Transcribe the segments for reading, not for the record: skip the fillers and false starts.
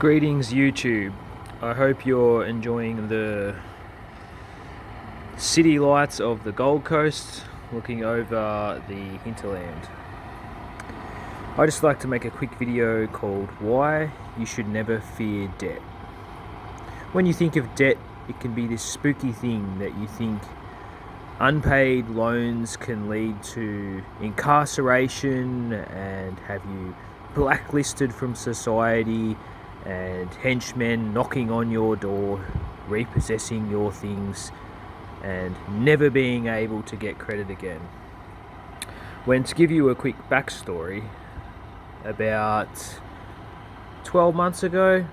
Greetings YouTube. I hope you're enjoying the city lights of the Gold Coast looking over the hinterland. I just like to make a quick video called Why You Should Never Fear Debt. When you think of debt, it can be this spooky thing that you think unpaid loans can lead to incarceration and have you blacklisted from society, and henchmen knocking on your door, repossessing your things, and never being able to get credit again. When to give you a quick backstory, about 12 months ago,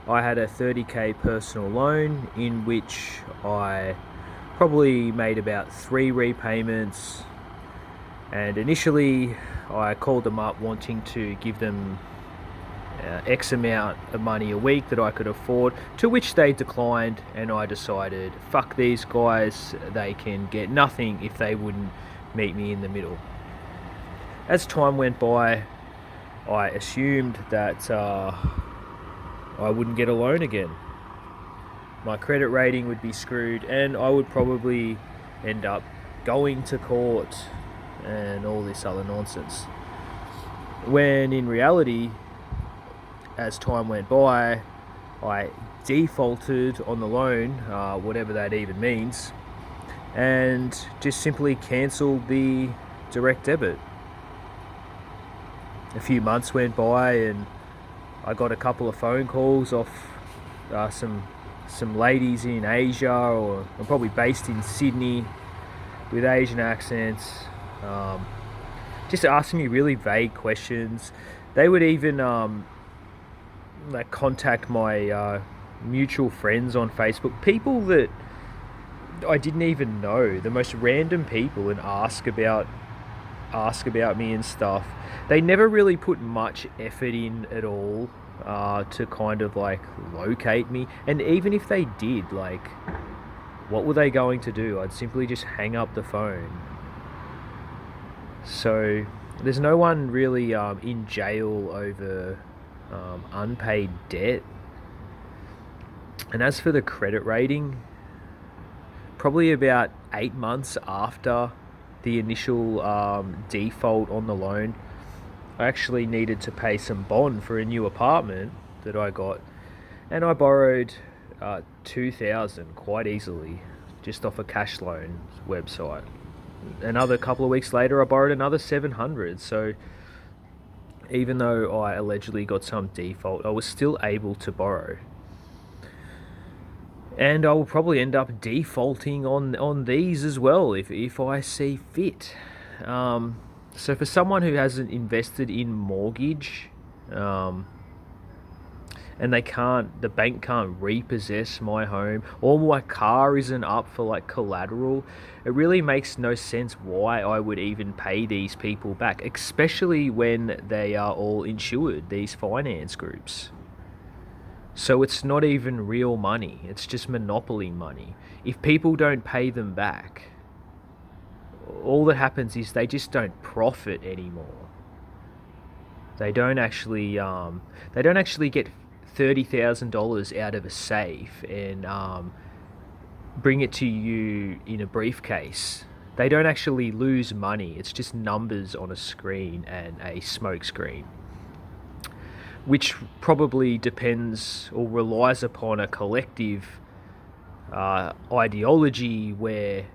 I had a 30k personal loan in which I probably made about 3 repayments, and initially I called them up wanting to give them X amount of money a week that I could afford, to which they declined, and I decided, fuck these guys, they can get nothing if they wouldn't meet me in the middle. As time went by, I assumed that I wouldn't get a loan again. My credit rating would be screwed, and I would probably end up going to court and all this other nonsense. When in reality, as time went by, I defaulted on the loan, whatever that even means, and just simply cancelled the direct debit. A few months went by and I got a couple of phone calls off some ladies in Asia, or probably based in Sydney, with Asian accents, just asking me really vague questions. They would even contact my mutual friends on Facebook, people that I didn't even know, the most random people, and ask about me and stuff. They never really put much effort in at all to kind of locate me, and even if they did, what were they going to do? I'd simply just hang up the phone. So there's no one really in jail over unpaid debt. And as for the credit rating, probably about 8 months after the initial default on the loan, I actually needed to pay some bond for a new apartment that I got, and I borrowed $2,000 quite easily just off a cash loan website. Another couple of weeks later, I borrowed another $700. So even though I allegedly got some default, I was still able to borrow. And I will probably end up defaulting on these as well if I see fit. So for someone who hasn't invested in mortgage, and the bank can't repossess my home, or my car isn't up for collateral, it really makes no sense why I would even pay these people back, especially when they are all insured, these finance groups. So it's not even real money, it's just monopoly money. If people don't pay them back, all that happens is they just don't profit anymore. They don't actually get $30,000 out of a safe and bring it to you in a briefcase. They don't actually lose money. It's just numbers on a screen and a smoke screen, which probably depends or relies upon a collective ideology where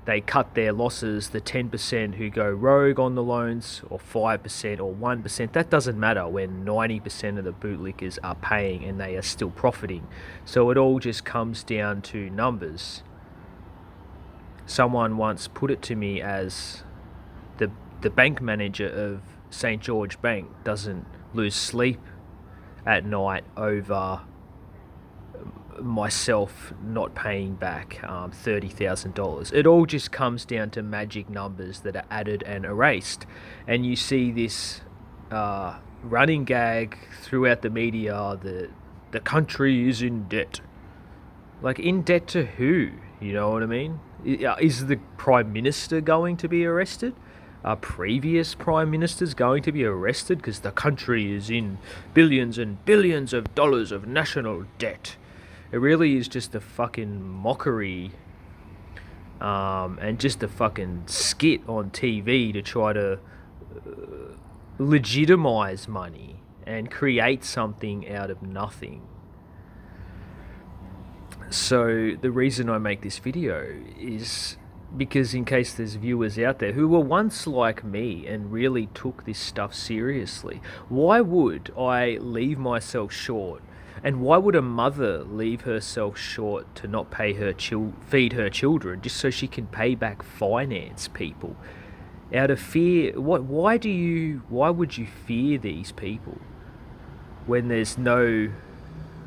they cut their losses, the 10% who go rogue on the loans, or 5% or 1%. That doesn't matter when 90% of the bootlickers are paying and they are still profiting. So it all just comes down to numbers. Someone once put it to me as the bank manager of St. George Bank doesn't lose sleep at night over myself not paying back $30,000. It all just comes down to magic numbers that are added and erased, and you see this running gag throughout the media that the country is in debt. In debt to who? You know what I mean? Is the Prime Minister going to be arrested? Are previous prime ministers going to be arrested because the country is in billions and billions of dollars of national debt? It really is just a fucking mockery, and just a fucking skit on TV to try to legitimize money and create something out of nothing. So the reason I make this video is because, in case there's viewers out there who were once like me and really took this stuff seriously, why would I leave myself short? And why would a mother leave herself short to not pay her feed her children just so she can pay back finance people? Out of fear, why would you fear these people when there's no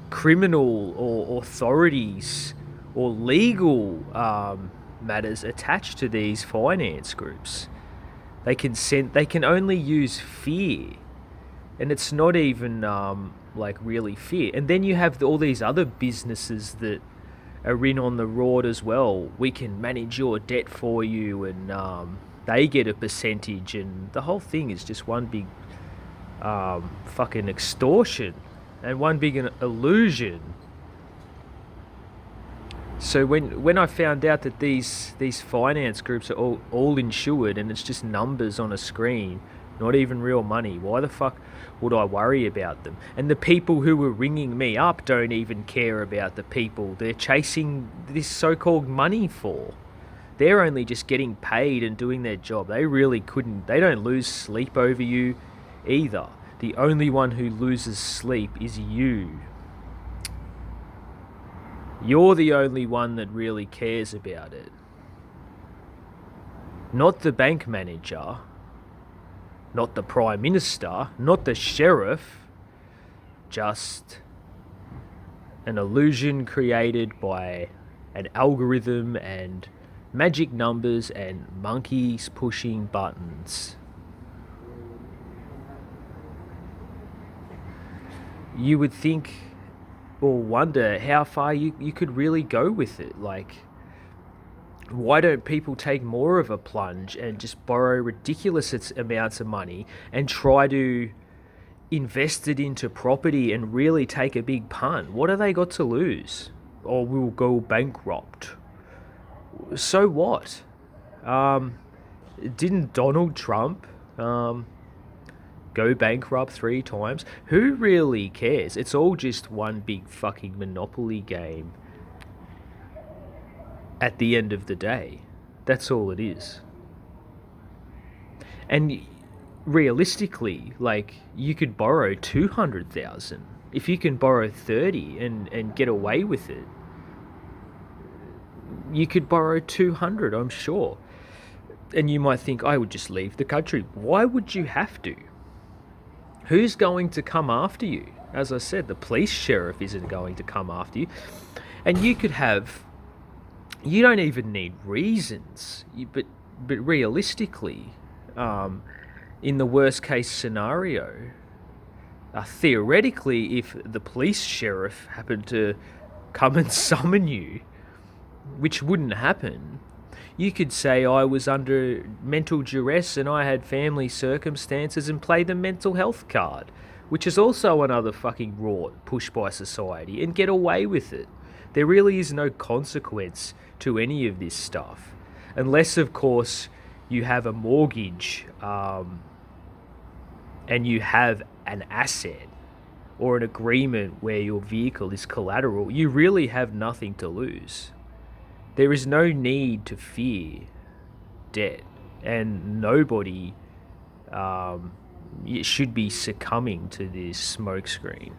criminal or authorities or legal matters attached to these finance groups? They can only use fear, and it's not even like really fear. And then you have all these other businesses that are in on the rod as well. We can manage your debt for you, and they get a percentage, and the whole thing is just one big fucking extortion and one big illusion. So when I found out that these finance groups are all insured and it's just numbers on a screen, not even real money, why the fuck would I worry about them? And the people who were ringing me up don't even care about the people they're chasing this so-called money for. They're only just getting paid and doing their job. They don't lose sleep over you either. The only one who loses sleep is you. You're the only one that really cares about it. Not the bank manager, not the prime minister, not the sheriff. Just an illusion created by an algorithm and magic numbers and monkeys pushing buttons. You would think or wonder how far you could really go with it. Like, why don't people take more of a plunge and just borrow ridiculous amounts of money and try to invest it into property and really take a big punt? What have they got to lose? Or we'll go bankrupt. So what? Didn't Donald Trump go bankrupt 3 times? Who really cares? It's all just one big fucking monopoly game at the end of the day. That's all it is. And realistically, like, you could borrow 200,000. If you can borrow 30 and get away with it, you could borrow 200, I'm sure. And you might think, I would just leave the country. Why would you have to? Who's going to come after you? As I said, the police sheriff isn't going to come after you. And you don't even need reasons. But realistically, in the worst case scenario, theoretically, if the police sheriff happened to come and summon you, which wouldn't happen, you could say I was under mental duress and I had family circumstances and play the mental health card, which is also another fucking rort pushed by society, and get away with it. There really is no consequence to any of this stuff. Unless, of course, you have a mortgage and you have an asset or an agreement where your vehicle is collateral. You really have nothing to lose. There is no need to fear debt, and nobody should be succumbing to this smokescreen.